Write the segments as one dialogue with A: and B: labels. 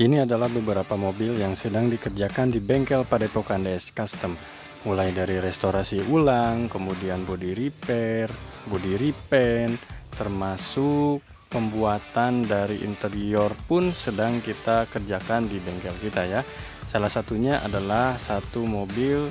A: Ini adalah beberapa mobil yang sedang dikerjakan di bengkel Padepokan DS Custom. Mulai dari restorasi ulang, kemudian body repair, body repaint, termasuk pembuatan dari interior pun sedang kita kerjakan di bengkel kita ya. Salah satunya adalah satu mobil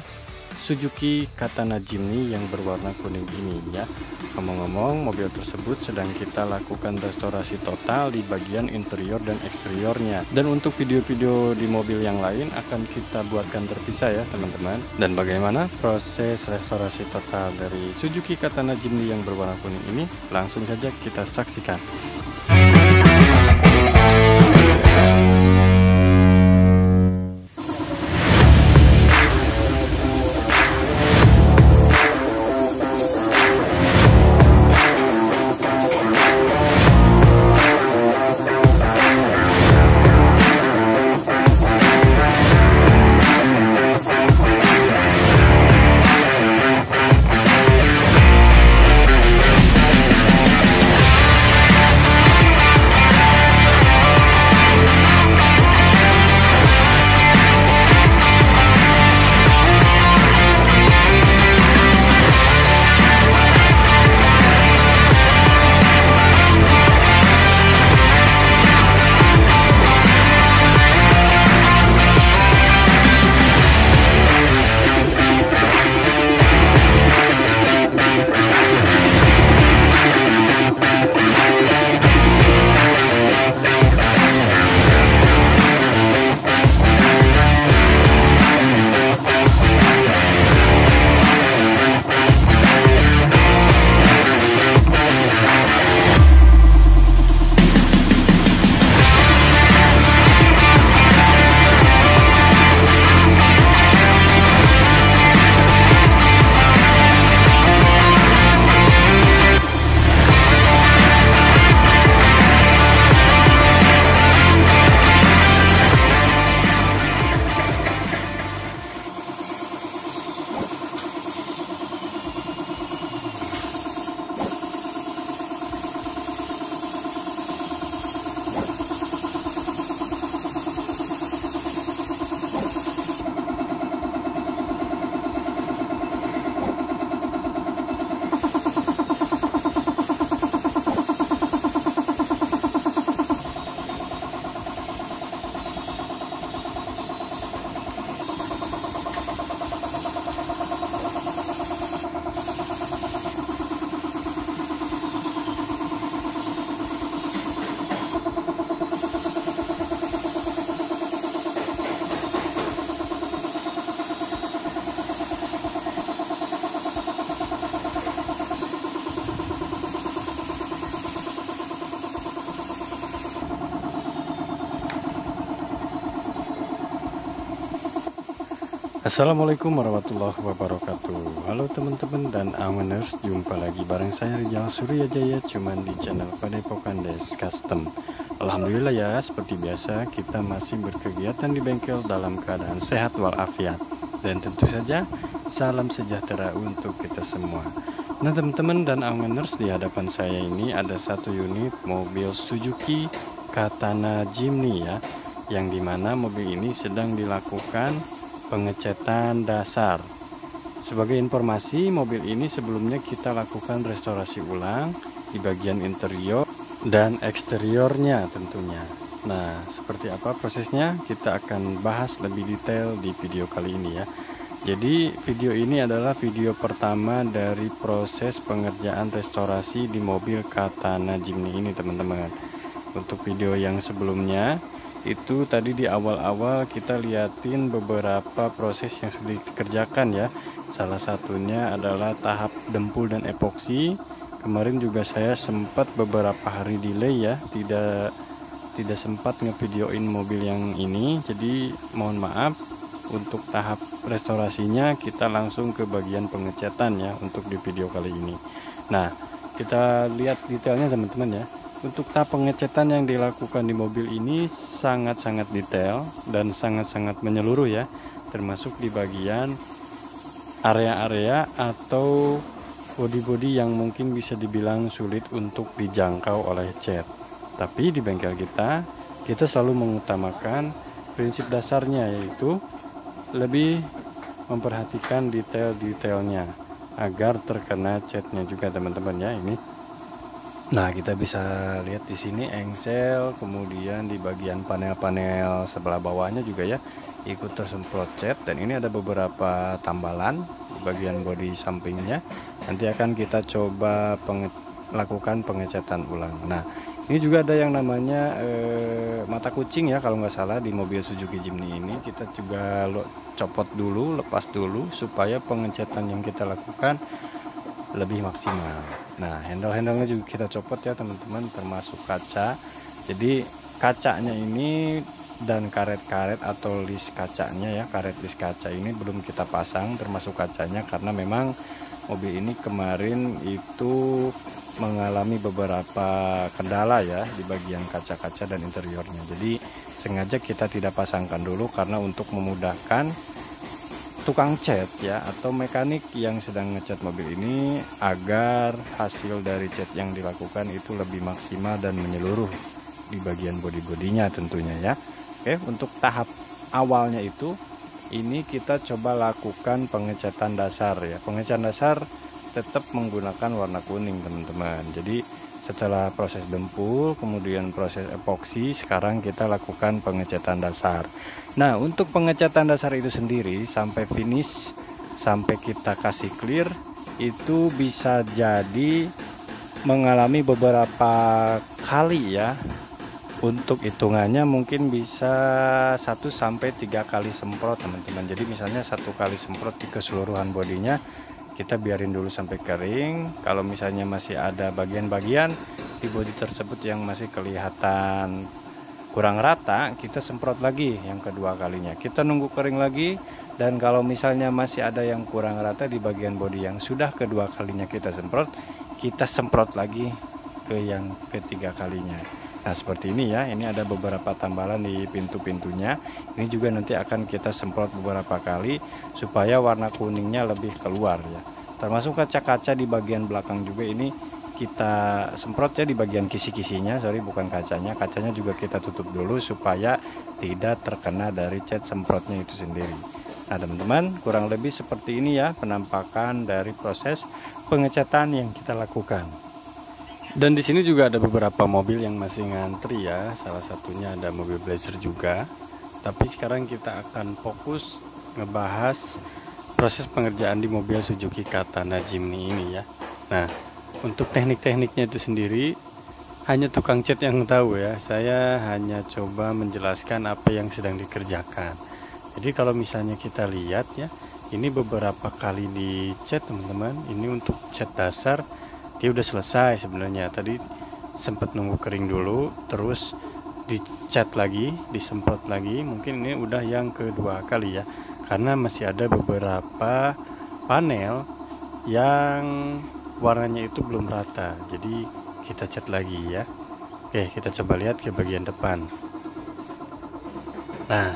A: Suzuki Katana Jimny yang berwarna kuning ini ya. Ngomong-ngomong, mobil tersebut sedang kita lakukan restorasi total di bagian interior dan eksteriornya. Dan untuk video-video di mobil yang lain akan kita buatkan terpisah ya teman-teman. Dan bagaimana proses restorasi total dari Suzuki Katana Jimny yang berwarna kuning ini, langsung saja kita saksikan. Assalamualaikum warahmatullahi wabarakatuh. Halo teman-teman dan Aweners, jumpa lagi bareng saya Rijal Suryajaya cuman di channel Padepokan DS Custom. Alhamdulillah ya, seperti biasa kita masih berkegiatan di bengkel dalam keadaan sehat walafiat. Dan tentu saja salam sejahtera untuk kita semua. Nah teman-teman dan Aweners, di hadapan saya ini ada satu unit mobil Suzuki Katana Jimny ya, yang dimana mobil ini sedang dilakukan pengecetan dasar. Sebagai informasi, mobil ini sebelumnya kita lakukan restorasi ulang di bagian interior dan eksteriornya tentunya. Nah, seperti apa prosesnya kita akan bahas lebih detail di video kali ini ya. Jadi video ini adalah video pertama dari proses pengerjaan restorasi di mobil Katana Jimny ini teman-teman. Untuk video yang sebelumnya itu tadi di awal-awal kita liatin beberapa proses yang sudah dikerjakan ya. Salah satunya adalah tahap dempul dan epoksi. Kemarin juga saya sempat beberapa hari delay ya, tidak sempat ngevideoin mobil yang ini, jadi mohon maaf. Untuk tahap restorasinya kita langsung ke bagian pengecatan ya untuk di video kali ini. Nah, kita lihat detailnya teman-teman ya. Untuk tahap pengecatan yang dilakukan di mobil ini sangat-sangat detail dan sangat-sangat menyeluruh ya, termasuk di bagian area-area atau bodi-bodi yang mungkin bisa dibilang sulit untuk dijangkau oleh cat. Tapi di bengkel kita kita selalu mengutamakan prinsip dasarnya, yaitu lebih memperhatikan detail-detailnya agar terkena catnya juga teman-teman ya. Ini nah, kita bisa lihat di sini engsel, kemudian di bagian panel-panel sebelah bawahnya juga ya ikut tersemprot cat, dan ini ada beberapa tambalan di bagian bodi sampingnya. Nanti akan kita coba lakukan pengecatan ulang. Nah, ini juga ada yang namanya mata kucing ya kalau nggak salah di mobil Suzuki Jimny ini. Kita juga copot dulu, lepas dulu supaya pengecatan yang kita lakukan lebih maksimal. Nah, handle-handlenya juga kita copot ya teman-teman, termasuk kaca. Jadi kacanya ini dan karet-karet atau list kacanya ya, karet list kaca ini belum kita pasang, termasuk kacanya, karena memang mobil ini kemarin itu mengalami beberapa kendala ya di bagian kaca-kaca dan interiornya. Jadi sengaja kita tidak pasangkan dulu karena untuk memudahkan tukang cat ya atau mekanik yang sedang ngecat mobil ini agar hasil dari cat yang dilakukan itu lebih maksimal dan menyeluruh di bagian bodi-bodinya tentunya ya. Oke, untuk tahap awalnya itu ini kita coba lakukan pengecatan dasar ya. Pengecatan dasar tetap menggunakan warna kuning teman-teman. Jadi setelah proses dempul, kemudian proses epoksi, sekarang kita lakukan pengecatan dasar. Nah, untuk pengecatan dasar itu sendiri sampai finish, sampai kita kasih clear, itu bisa jadi mengalami beberapa kali ya. Untuk hitungannya mungkin bisa 1-3 kali semprot teman-teman. Jadi misalnya 1 kali semprot di keseluruhan bodinya, kita biarin dulu sampai kering. Kalau misalnya masih ada bagian-bagian di bodi tersebut yang masih kelihatan kurang rata, kita semprot lagi yang kedua kalinya. Kita nunggu kering lagi, dan kalau misalnya masih ada yang kurang rata di bagian bodi yang sudah kedua kalinya kita semprot lagi ke yang ketiga kalinya. Nah, seperti ini ya. Ini ada beberapa tambalan di pintu-pintunya. Ini juga nanti akan kita semprot beberapa kali supaya warna kuningnya lebih keluar ya. Termasuk kaca-kaca di bagian belakang juga ini kita semprot ya, di bagian kisi-kisinya, bukan kacanya. Kacanya juga kita tutup dulu supaya tidak terkena dari cat semprotnya itu sendiri. Nah, teman-teman, kurang lebih seperti ini ya penampakan dari proses pengecatan yang kita lakukan. Dan di sini juga ada beberapa mobil yang masih ngantri ya. Salah satunya ada mobil Blazer juga. Tapi sekarang kita akan fokus ngebahas proses pengerjaan di mobil Suzuki Katana Jimny ini ya. Nah, untuk teknik-tekniknya itu sendiri hanya tukang cat yang tahu ya. Saya hanya coba menjelaskan apa yang sedang dikerjakan. Jadi kalau misalnya kita lihat ya, ini beberapa kali dicat teman-teman. Ini untuk cat dasar dia udah selesai sebenarnya. Tadi sempat nunggu kering dulu, terus dicat lagi, disemprot lagi. Mungkin ini udah yang kedua kali ya, karena masih ada beberapa panel yang warnanya itu belum rata. Jadi kita cat lagi ya. Oke, kita coba lihat ke bagian depan. Nah,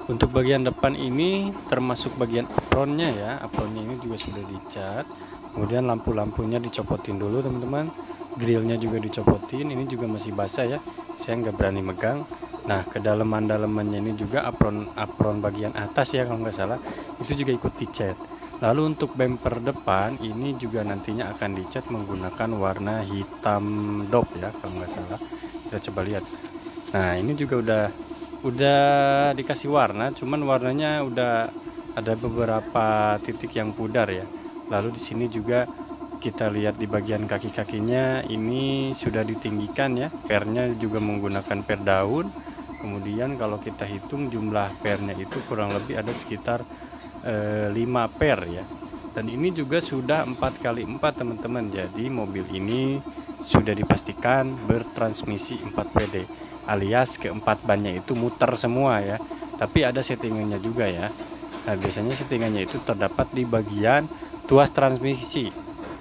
A: untuk bagian depan ini termasuk bagian apronnya ya. Apronnya ini juga sudah dicat. Kemudian lampu-lampunya dicopotin dulu teman-teman. Grillnya juga dicopotin. Ini juga masih basah ya, saya nggak berani megang. Nah, kedalaman-dalamannya ini juga apron bagian atas ya kalau nggak salah, itu juga ikut dicat. Lalu untuk bumper depan ini juga nantinya akan dicat menggunakan warna hitam dop ya kalau nggak salah. Kita coba lihat. Nah, ini juga udah dikasih warna, cuman warnanya udah ada beberapa titik yang pudar ya. Lalu di sini juga kita lihat di bagian kaki-kakinya ini sudah ditinggikan ya. Pernya juga menggunakan per daun. Kemudian kalau kita hitung jumlah pernya itu kurang lebih ada sekitar 5 per ya. Dan ini juga sudah 4x4 teman-teman. Jadi mobil ini sudah dipastikan bertransmisi 4 PD, alias keempat bannya itu muter semua ya. Tapi ada settingannya juga ya. Nah, biasanya settingannya itu terdapat di bagian tuas transmisi.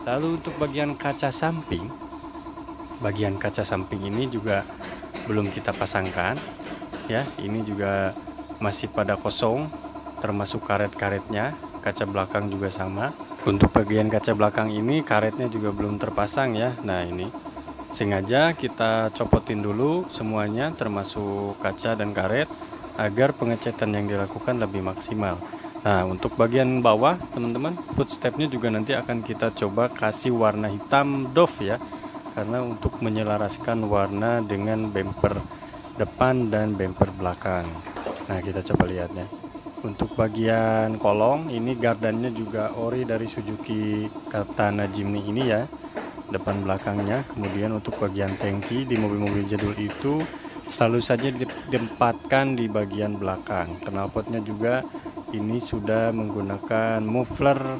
A: Lalu untuk bagian kaca samping ini juga belum kita pasangkan ya. Ini juga masih pada kosong, termasuk karet-karetnya. Kaca belakang juga sama. Untuk bagian kaca belakang ini karetnya juga belum terpasang ya. Nah, ini Sengaja kita copotin dulu semuanya termasuk kaca dan karet agar pengecatan yang dilakukan lebih maksimal. Nah, untuk bagian bawah teman-teman, footstepnya juga nanti akan kita coba kasih warna hitam doff ya, karena untuk menyelaraskan warna dengan bumper depan dan bumper belakang. Nah, kita coba lihatnya. Untuk bagian kolong ini gardannya juga ori dari Suzuki Katana Jimny ini ya, depan belakangnya. Kemudian untuk bagian tangki di mobil-mobil jadul itu selalu saja ditempatkan di bagian belakang. Knalpotnya juga ini sudah menggunakan muffler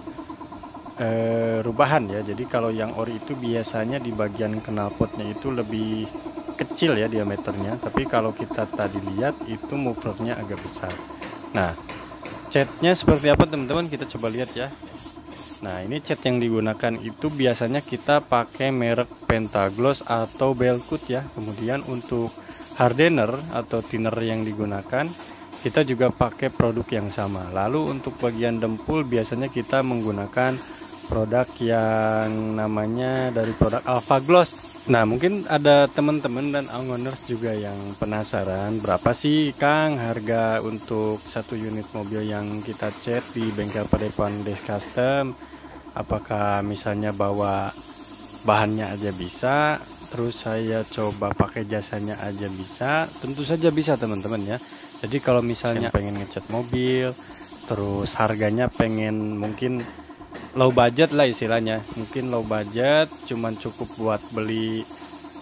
A: rubahan ya. Jadi kalau yang ori itu biasanya di bagian knalpotnya itu lebih kecil ya diameternya, tapi kalau kita tadi lihat itu mufflernya agak besar. Nah, catnya seperti apa teman-teman, kita coba lihat ya. Nah, ini cat yang digunakan itu biasanya kita pakai merek Pentagloss atau Belkut ya. Kemudian untuk hardener atau thinner yang digunakan kita juga pakai produk yang sama. Lalu untuk bagian dempul biasanya kita menggunakan produk yang namanya dari produk Alpha Gloss. Nah, mungkin ada teman-teman dan owners juga yang penasaran berapa sih Kang harga untuk satu unit mobil yang kita cat di bengkel Padepokan Des Custom. Apakah misalnya bawa bahannya aja bisa, terus saya coba pakai jasanya aja bisa? Tentu saja bisa teman-teman ya. Jadi kalau misalnya pengen ngecat mobil, terus harganya pengen mungkin low budget lah istilahnya, mungkin low budget cuman cukup buat beli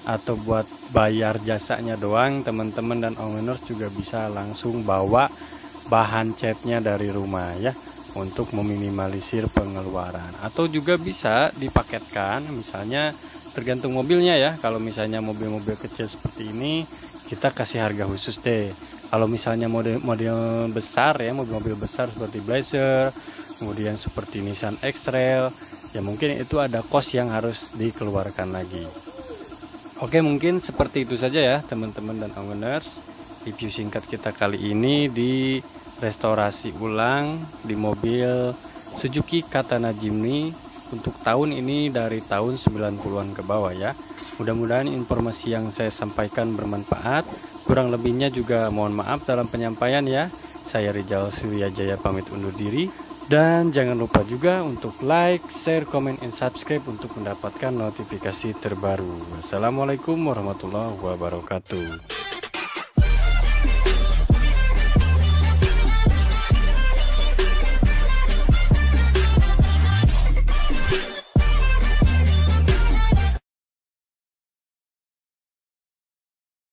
A: atau buat bayar jasanya doang, teman-teman dan owners juga bisa langsung bawa bahan catnya dari rumah ya, untuk meminimalisir pengeluaran. Atau juga bisa dipaketkan, misalnya tergantung mobilnya ya. Kalau misalnya mobil-mobil kecil seperti ini kita kasih harga khusus deh. Kalau misalnya model besar ya, mobil-mobil besar seperti Blazer, kemudian seperti Nissan X-Trail, ya mungkin itu ada cost yang harus dikeluarkan lagi. Oke, mungkin seperti itu saja ya teman-teman dan owners, review singkat kita kali ini di restorasi ulang di mobil Suzuki Katana Jimny untuk tahun ini dari tahun 90-an ke bawah ya. Mudah-mudahan informasi yang saya sampaikan bermanfaat. Kurang lebihnya juga mohon maaf dalam penyampaian ya. Saya Rizal Suryajaya pamit undur diri. Dan jangan lupa juga untuk like, share, comment, and subscribe untuk mendapatkan notifikasi terbaru. Wassalamualaikum warahmatullahi wabarakatuh.